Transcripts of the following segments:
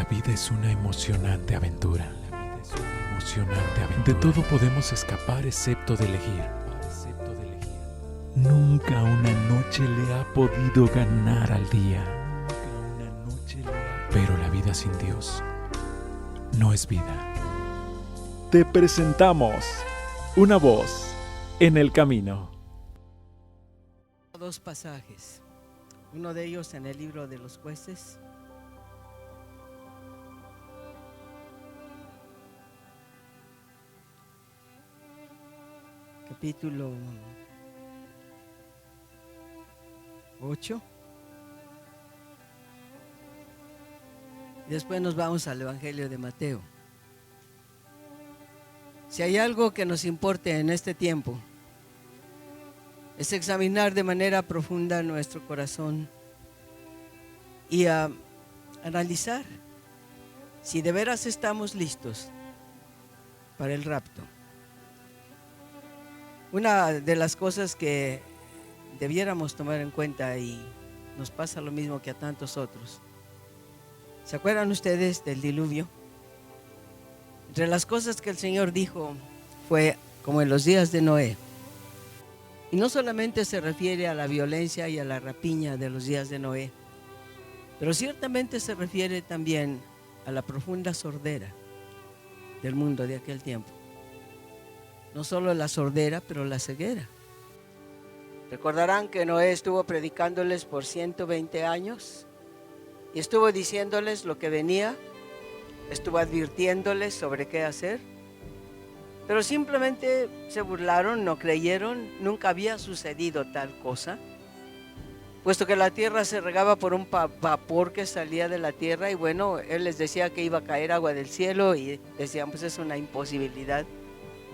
La vida es una emocionante aventura. De todo podemos escapar excepto de elegir. Nunca una noche le ha podido ganar al día. Pero la vida sin Dios no es vida. Te presentamos una voz en el camino. Dos pasajes, uno de ellos en el libro de los Jueces, capítulo 8, y después nos vamos al Evangelio de Mateo. Si hay algo que nos importe en este tiempo, es examinar de manera profunda nuestro corazón y analizar si de veras estamos listos para el rapto. Una de las cosas que debiéramos tomar en cuenta, y nos pasa lo mismo que a tantos otros, ¿se acuerdan ustedes del diluvio? Entre las cosas que el Señor dijo fue como en los días de Noé. Y no solamente se refiere a la violencia y a la rapiña de los días de Noé, pero ciertamente se refiere también a la profunda sordera del mundo de aquel tiempo. No solo la sordera, pero la ceguera. Recordarán que Noé estuvo predicándoles por 120 años y estuvo diciéndoles lo que venía, estuvo advirtiéndoles sobre qué hacer. Pero simplemente se burlaron, no creyeron, nunca había sucedido tal cosa, puesto que la tierra se regaba por un vapor que salía de la tierra, y bueno, él les decía que iba a caer agua del cielo y decían, pues es una imposibilidad,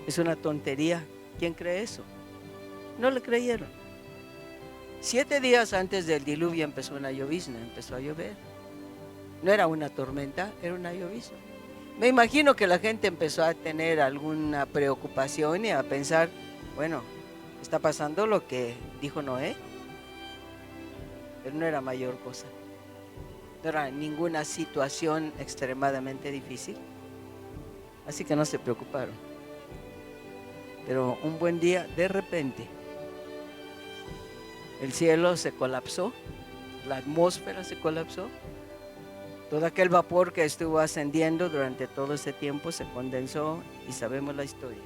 es una tontería, ¿quién cree eso? No le creyeron. 7 días antes del diluvio empezó una llovizna, empezó a llover. No era una tormenta, era una llovizna. Me imagino que la gente empezó a tener alguna preocupación y a pensar, bueno, está pasando lo que dijo Noé, pero no era mayor cosa, no era ninguna situación extremadamente difícil, así que no se preocuparon. Pero un buen día, de repente, el cielo se colapsó, la atmósfera se colapsó. Todo aquel vapor que estuvo ascendiendo durante todo ese tiempo se condensó y sabemos la historia.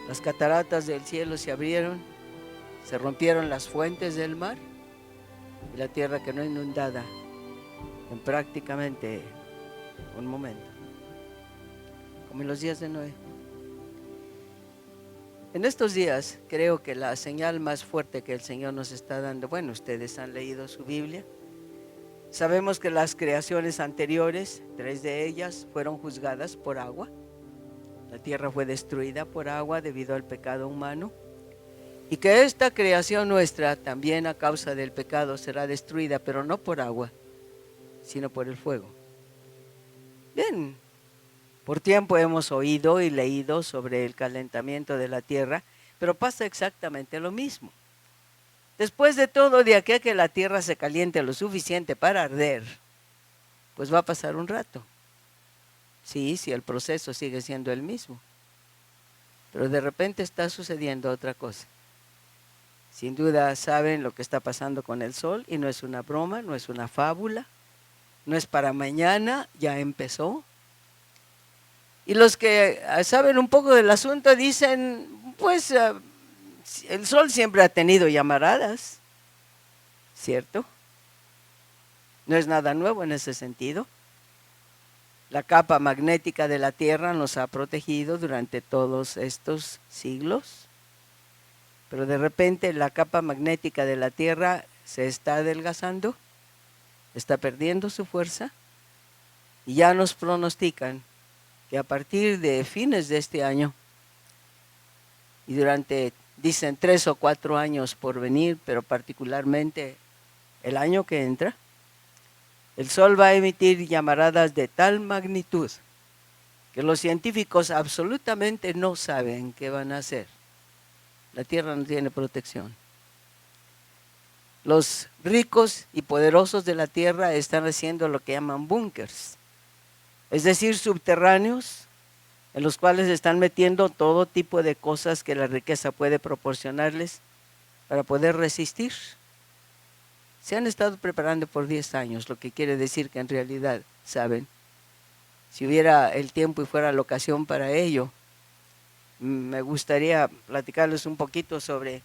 Las cataratas del cielo se abrieron, se rompieron las fuentes del mar y la tierra quedó inundada en prácticamente un momento, como en los días de Noé. En estos días creo que la señal más fuerte que el Señor nos está dando, bueno, ustedes han leído su Biblia. Sabemos que las creaciones anteriores, 3 de ellas, fueron juzgadas por agua. La tierra fue destruida por agua debido al pecado humano. Y que esta creación nuestra, también a causa del pecado, será destruida, pero no por agua, sino por el fuego. Bien, por tiempo hemos oído y leído sobre el calentamiento de la tierra, pero pasa exactamente lo mismo. Después de todo, de aquí a que la tierra se caliente lo suficiente para arder, pues va a pasar un rato. Sí, el proceso sigue siendo el mismo. Pero de repente está sucediendo otra cosa. Sin duda saben lo que está pasando con el sol, y no es una broma, no es una fábula, no es para mañana, ya empezó. Y los que saben un poco del asunto dicen, pues el sol siempre ha tenido llamaradas, ¿cierto? No es nada nuevo en ese sentido. La capa magnética de la Tierra nos ha protegido durante todos estos siglos, pero de repente la capa magnética de la Tierra se está adelgazando, está perdiendo su fuerza, y ya nos pronostican que a partir de fines de este año y durante, dicen, 3 o 4 años por venir, pero particularmente el año que entra, el sol va a emitir llamaradas de tal magnitud que los científicos absolutamente no saben qué van a hacer. La tierra no tiene protección. Los ricos y poderosos de la tierra están haciendo lo que llaman búnkers. es decir, subterráneos, en los cuales están metiendo todo tipo de cosas que la riqueza puede proporcionarles para poder resistir. Se han estado preparando por 10 años, lo que quiere decir que en realidad saben. Si hubiera el tiempo y fuera la ocasión para ello, me gustaría platicarles un poquito sobre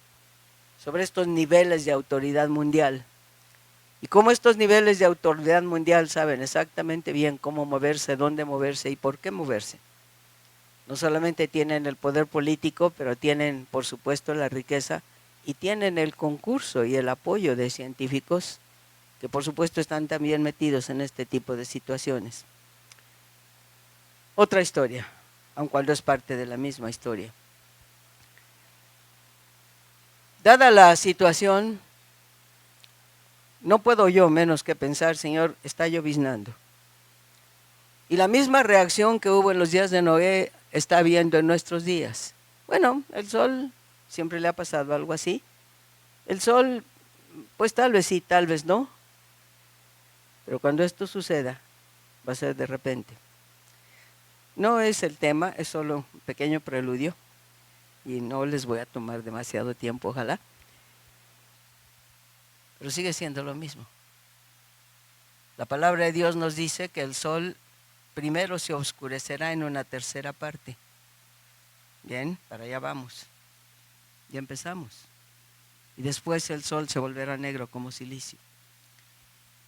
estos niveles de autoridad mundial. Y cómo estos niveles de autoridad mundial saben exactamente bien cómo moverse, dónde moverse y por qué moverse. No solamente tienen el poder político, pero tienen, por supuesto, la riqueza y tienen el concurso y el apoyo de científicos que, por supuesto, están también metidos en este tipo de situaciones. Otra historia, aun cuando es parte de la misma historia. Dada la situación, no puedo yo menos que pensar, Señor, está lloviznando. Y la misma reacción que hubo en los días de Noé está habiendo en nuestros días. Bueno, el sol siempre le ha pasado algo así. El sol, pues tal vez sí, tal vez no. Pero cuando esto suceda, va a ser de repente. No es el tema, es solo un pequeño preludio. Y no les voy a tomar demasiado tiempo, ojalá. Pero sigue siendo lo mismo. La palabra de Dios nos dice que el sol primero se oscurecerá en una tercera parte. Bien, para allá vamos. Ya empezamos. Y después el sol se volverá negro como silicio.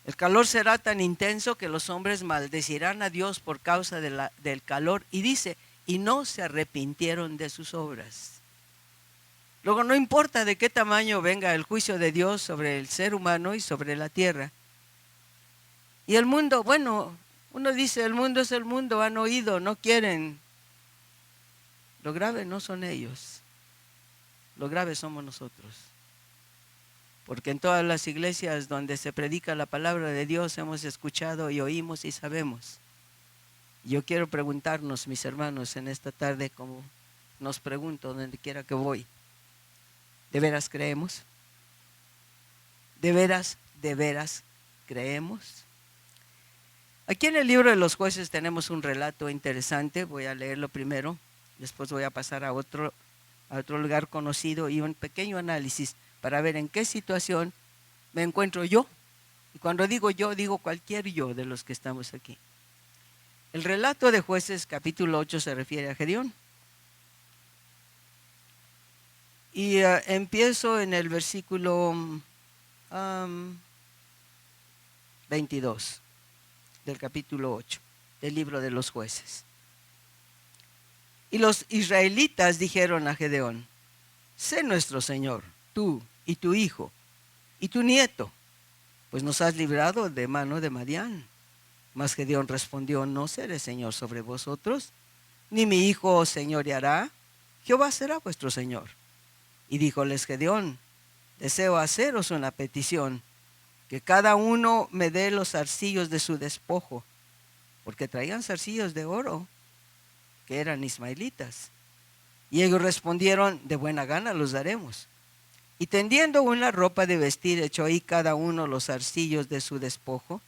El calor será tan intenso que los hombres maldecirán a Dios por causa del calor. Y dice, y no se arrepintieron de sus obras. Luego no importa de qué tamaño venga el juicio de Dios sobre el ser humano y sobre la tierra. Y el mundo, bueno, uno dice, el mundo es el mundo, han oído, no quieren. Lo grave no son ellos, lo grave somos nosotros. Porque en todas las iglesias donde se predica la palabra de Dios hemos escuchado y oímos y sabemos. Yo quiero preguntarnos, mis hermanos, en esta tarde, como nos pregunto donde quiera que voy, ¿de veras creemos? ¿De veras creemos? Aquí en el libro de los jueces tenemos un relato interesante, voy a leerlo primero, después voy a pasar a otro lugar conocido y un pequeño análisis para ver en qué situación me encuentro yo. Y cuando digo yo, digo cualquier yo de los que estamos aquí. El relato de Jueces capítulo 8 se refiere a Gedeón. Y empiezo en el versículo 22 del capítulo 8 del libro de los Jueces. Y los israelitas dijeron a Gedeón, sé nuestro Señor, tú y tu hijo y tu nieto, pues nos has librado de mano de Madián. Mas Gedeón respondió, no seré Señor sobre vosotros, ni mi hijo os señoreará, Jehová será vuestro Señor. Y díjoles Gedeón, deseo haceros una petición, que cada uno me dé los zarcillos de su despojo, porque traían zarcillos de oro, que eran ismaelitas. Y ellos respondieron, de buena gana los daremos. Y tendiendo una ropa de vestir, echó ahí cada uno los zarcillos de su despojo,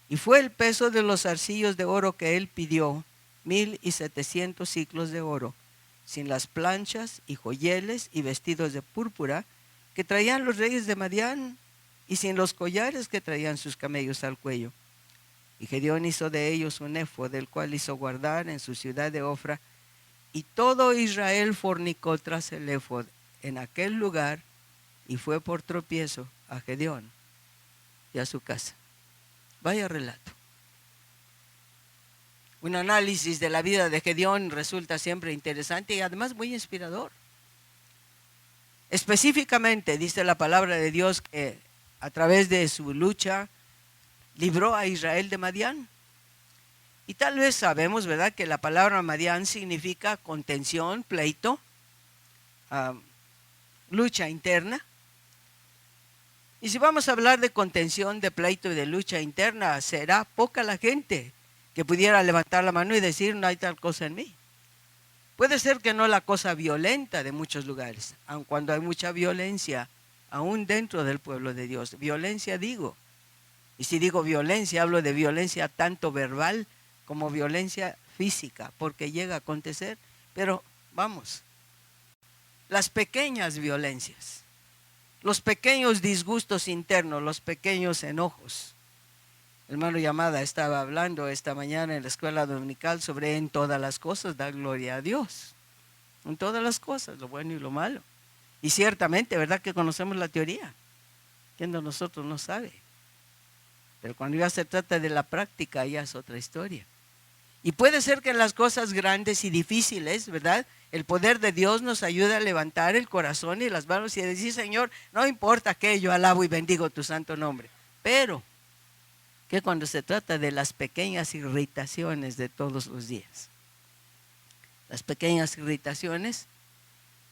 y fue el peso de los zarcillos de oro que él pidió, 1,700 siclos de oro, sin las planchas y joyeles y vestidos de púrpura que traían los reyes de Madián, y sin los collares que traían sus camellos al cuello. Y Gedeón hizo de ellos un éfod, del cual hizo guardar en su ciudad de Ofra, y todo Israel fornicó tras el éfod en aquel lugar, y fue por tropiezo a Gedeón y a su casa. Vaya relato. Un análisis de la vida de Gedeón resulta siempre interesante y además muy inspirador. Específicamente dice la palabra de Dios que a través de su lucha libró a Israel de Madián. Y tal vez sabemos, ¿verdad?, que la palabra Madián significa contención, pleito, lucha interna. Y si vamos a hablar de contención, de pleito y de lucha interna, será poca la gente que pudiera levantar la mano y decir, no hay tal cosa en mí. Puede ser que no la cosa violenta de muchos lugares, aun cuando hay mucha violencia, aún dentro del pueblo de Dios. Violencia digo. Y si digo violencia, hablo de violencia tanto verbal como violencia física, porque llega a acontecer, pero vamos, las pequeñas violencias, los pequeños disgustos internos, los pequeños enojos. El hermano Yamada estaba hablando esta mañana en la escuela dominical sobre en todas las cosas dar gloria a Dios, en todas las cosas, lo bueno y lo malo. Y ciertamente, ¿verdad que conocemos la teoría? ¿Quién de nosotros no sabe? Pero cuando ya se trata de la práctica, ya es otra historia. Y puede ser que en las cosas grandes y difíciles, ¿verdad?, el poder de Dios nos ayuda a levantar el corazón y las manos y a decir, Señor, no importa que yo alabo y bendigo tu santo nombre. Pero que cuando se trata de las pequeñas irritaciones de todos los días, las pequeñas irritaciones,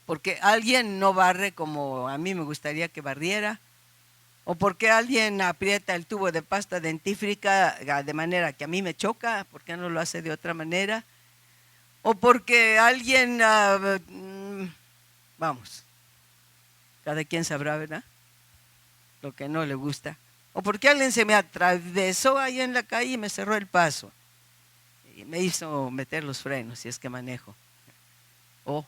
porque alguien no barre como a mí me gustaría que barriera, o porque alguien aprieta el tubo de pasta dentífrica de manera que a mí me choca, ¿por qué no lo hace de otra manera? O porque alguien, vamos, cada quien sabrá, ¿verdad?, lo que no le gusta. O porque alguien se me atravesó ahí en la calle y me cerró el paso y me hizo meter los frenos si es que manejo. O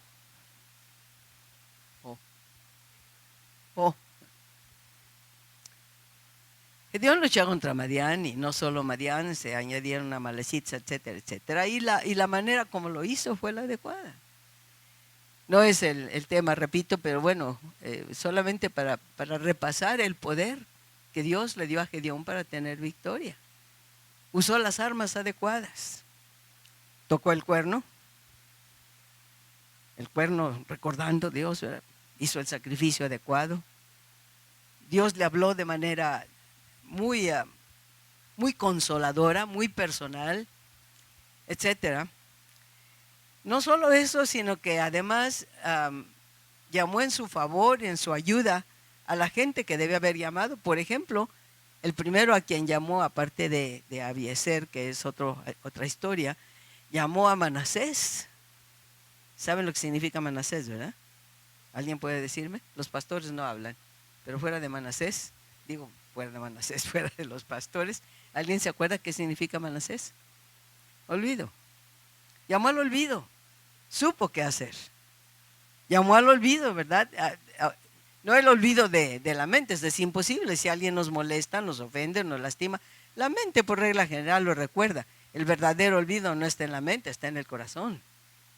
Dios luchó contra Madián, y no solo Madián, se añadieron Amalecitas, etcétera, etcétera. Y la manera como lo hizo fue la adecuada. No es el tema, repito, pero bueno, solamente para repasar el poder que Dios le dio a Gedeón para tener victoria. Usó las armas adecuadas. Tocó el cuerno recordando Dios, ¿verdad?, hizo el sacrificio adecuado. Dios le habló de manera muy consoladora, muy personal, etcétera. No solo eso, sino que además llamó en su favor y en su ayuda a la gente que debe haber llamado. Por ejemplo, el primero a quien llamó, aparte de Abiezer, que es otra historia, llamó a Manasés. ¿Saben lo que significa Manasés, verdad? ¿Alguien puede decirme? Los pastores no hablan, pero fuera de Manasés, fuera de los pastores, ¿alguien se acuerda qué significa Manasés? Olvido. Llamó al olvido, supo qué hacer. Llamó al olvido, ¿verdad? No el olvido de la mente, es imposible. Si alguien nos molesta, nos ofende, nos lastima, la mente por regla general lo recuerda. El verdadero olvido no está en la mente, está en el corazón.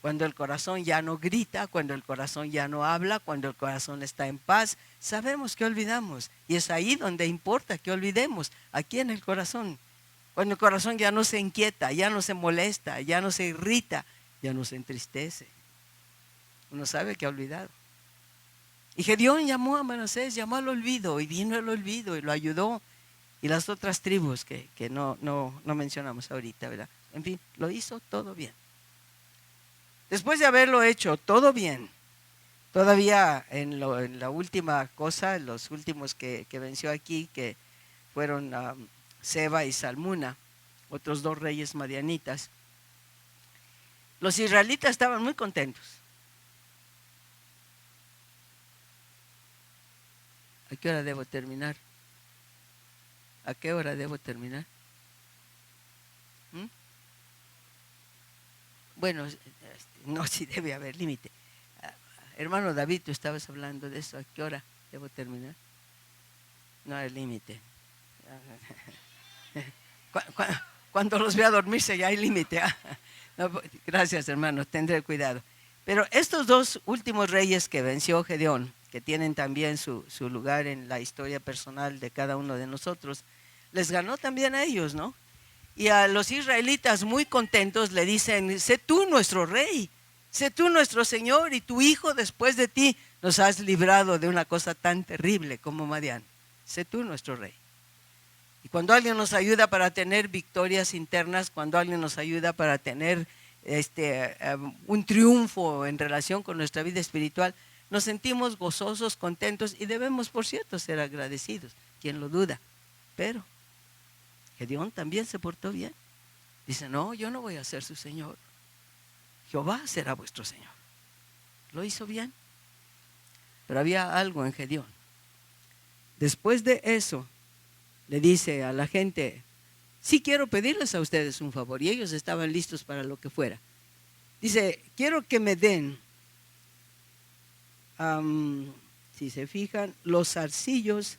Cuando el corazón ya no grita, cuando el corazón ya no habla, cuando el corazón está en paz, sabemos que olvidamos. Y es ahí donde importa que olvidemos, aquí en el corazón. Cuando el corazón ya no se inquieta, ya no se molesta, ya no se irrita, ya no se entristece. Uno sabe que ha olvidado. Y Gedeón llamó a Manasés, llamó al olvido, y vino el olvido y lo ayudó. Y las otras tribus que no mencionamos ahorita, ¿verdad? En fin, lo hizo todo bien. Después de haberlo hecho todo bien, todavía en la última cosa, los últimos que venció aquí, que fueron Seba y Salmuna, otros dos reyes madianitas, los israelitas estaban muy contentos. ¿A qué hora debo terminar? ¿A qué hora debo terminar? Bueno, no, sí debe haber límite. Hermano David, tú estabas hablando de eso. ¿A qué hora debo terminar? No hay límite. Cuando los vea dormirse ya hay límite. No, gracias, hermano, tendré cuidado. Pero estos dos últimos reyes que venció Gedeón, que tienen también su lugar en la historia personal de cada uno de nosotros, les ganó también a ellos, ¿no? Y a los israelitas muy contentos le dicen, sé tú nuestro rey, sé tú nuestro Señor, y tu hijo después de ti nos has librado de una cosa tan terrible como Madián. Sé tú nuestro rey. Y cuando alguien nos ayuda para tener victorias internas, cuando alguien nos ayuda para tener un triunfo en relación con nuestra vida espiritual, nos sentimos gozosos, contentos, y debemos, por cierto, ser agradecidos. ¿Quién lo duda? Pero Gedeón también se portó bien. Dice, no, yo no voy a ser su Señor. Jehová será vuestro Señor. Lo hizo bien. Pero había algo en Gedeón. Después de eso, le dice a la gente, sí quiero pedirles a ustedes un favor. Y ellos estaban listos para lo que fuera. Dice, quiero que me den, si se fijan, los zarcillos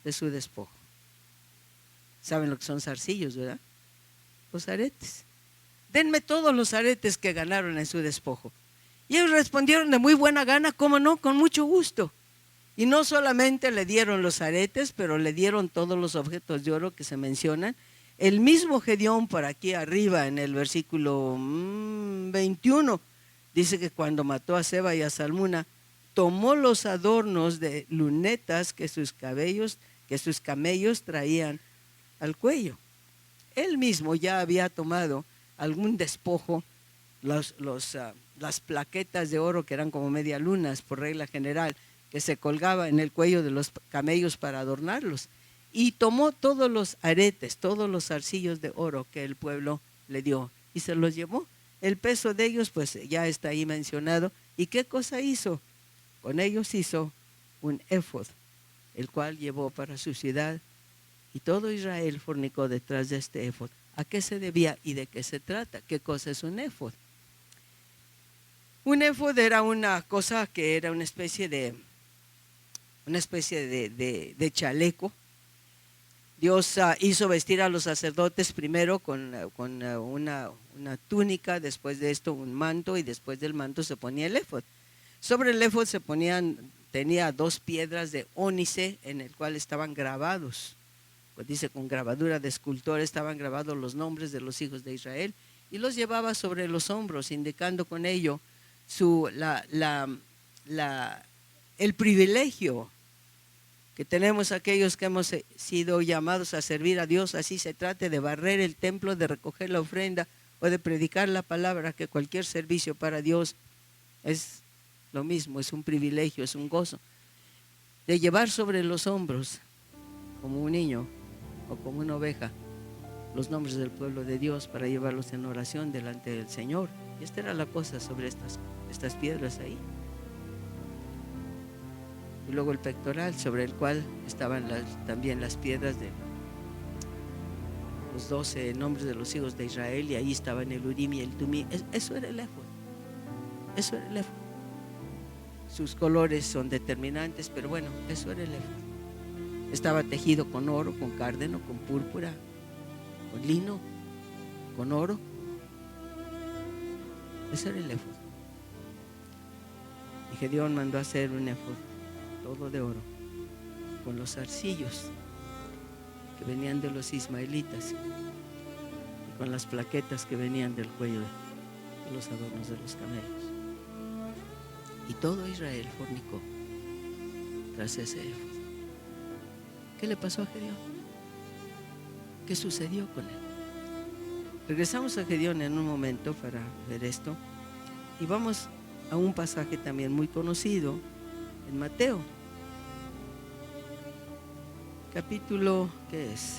de su despojo. ¿Saben lo que son zarcillos, verdad? Los aretes. Denme todos los aretes que ganaron en su despojo. Y ellos respondieron de muy buena gana, ¿cómo no? Con mucho gusto. Y no solamente le dieron los aretes, pero le dieron todos los objetos de oro que se mencionan. El mismo Gedeón, por aquí arriba en el versículo 21, dice que cuando mató a Seba y a Salmuna, tomó los adornos de lunetas que sus camellos traían al cuello. Él mismo ya había tomado algún despojo, las plaquetas de oro que eran como media lunas por regla general, que se colgaba en el cuello de los camellos para adornarlos, y tomó todos los aretes, todos los zarcillos de oro que el pueblo le dio y se los llevó. El peso de ellos pues ya está ahí mencionado. ¿Y qué cosa hizo? Con ellos hizo un éfod, el cual llevó para su ciudad, y todo Israel fornicó detrás de este éfod. ¿A qué se debía y de qué se trata? ¿Qué cosa es un éfod? Un éfod era una cosa que era una especie de chaleco. Dios hizo vestir a los sacerdotes primero con una túnica, después de esto un manto, y después del manto se ponía el éfod. Sobre el éfod tenía 2 piedras de ónice en el cual estaban grabados, pues dice con grabadura de escultor, estaban grabados los nombres de los hijos de Israel, y los llevaba sobre los hombros, indicando con ello el privilegio que tenemos aquellos que hemos sido llamados a servir a Dios, así se trate de barrer el templo, de recoger la ofrenda o de predicar la palabra, que cualquier servicio para Dios es lo mismo, es un privilegio, es un gozo, de llevar sobre los hombros, como un niño o como una oveja, los nombres del pueblo de Dios para llevarlos en oración delante del Señor. Y esta era la cosa sobre estas piedras ahí. Y luego el pectoral, sobre el cual estaban también las piedras de los 12 nombres de los hijos de Israel, y ahí estaban el Urim y el Tumim. Eso era el éfod. Eso era el éfod. Sus colores son determinantes, pero bueno, eso era el éfod. Estaba tejido con oro, con cárdeno, con púrpura, con lino, con oro. Eso era el éfod. Y Gedeón mandó a hacer un éfod todo de oro, con los zarcillos que venían de los ismaelitas y con las plaquetas que venían del cuello de los adornos de los camellos. Y todo Israel fornicó tras ese éfod. ¿Qué le pasó a Gedeón? ¿Qué sucedió con él? Regresamos a Gedeón en un momento para ver esto, y vamos a un pasaje también muy conocido en Mateo, capítulo, ¿qué es?